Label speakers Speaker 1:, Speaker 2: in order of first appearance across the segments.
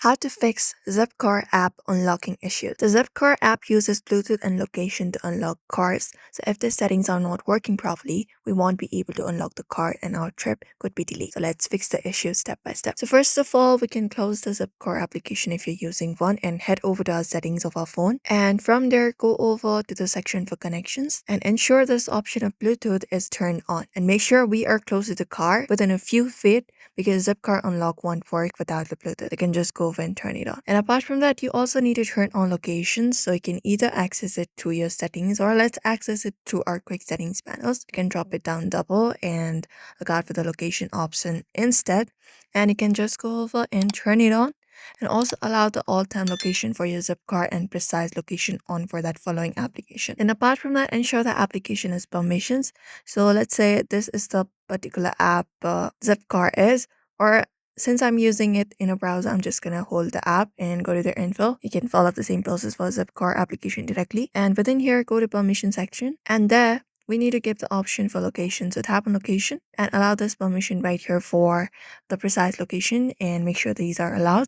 Speaker 1: How to fix Zipcar app unlocking issue. The Zipcar app uses Bluetooth and location to unlock cars. So if the settings are not working properly, we won't be able to unlock the car and our trip could be delayed. So let's fix the issue step by step. So first of all, we can close the Zipcar application if you're using one and head over to our settings of our phone. And from there, go over to the section for connections and ensure this option of Bluetooth is turned on. And make sure we are close to the car within a few feet because Zipcar unlock won't work without the Bluetooth. You can just go over and turn it on. And apart from that, you also need to turn on locations so you can either access it through your settings or let's access it through our quick settings panels. You can drop it down double and look out for the location option instead. And you can just go over and turn it on and also allow the all-time location for your Zipcar and precise location on for that following application. And apart from that, ensure the application has permissions. So let's say this is the particular app Zipcar is, or since I'm using it in a browser, I'm just gonna hold the app and go to their info. You can follow the same process for Zipcar application directly. And within here, go to permission section. And there, we need to give the option for location. So tap on location and allow this permission right here for the precise location and make sure these are allowed.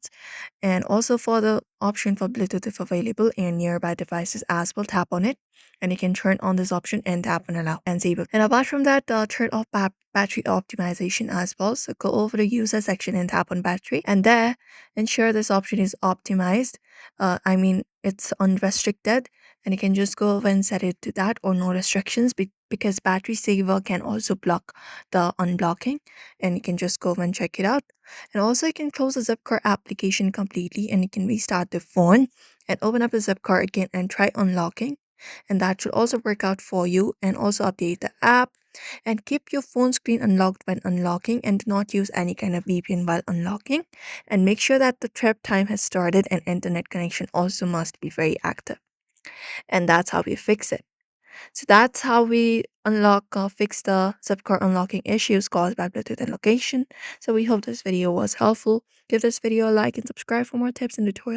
Speaker 1: And also for the option for Bluetooth if available and nearby devices as well, tap on it and you can turn on this option and tap on allow and save it. And apart from that, turn off battery optimization as well. So go over the user section and tap on battery and there ensure this option is optimized. It's unrestricted and you can just go over and set it to that or no restrictions because battery saver can also block the unblocking and you can just go over and check it out. And also you can close the Zipcar application completely and you can restart the phone and open up the Zipcar again and try unlocking. And that should also work out for you and also update the app and keep your phone screen unlocked when unlocking and do not use any kind of VPN while unlocking and make sure that the trip time has started and internet connection also must be very active. And that's how we fix it. So that's how we fix the Zipcar unlocking issues caused by Bluetooth and location. So we hope this video was helpful. Give this video a like and subscribe for more tips and tutorials.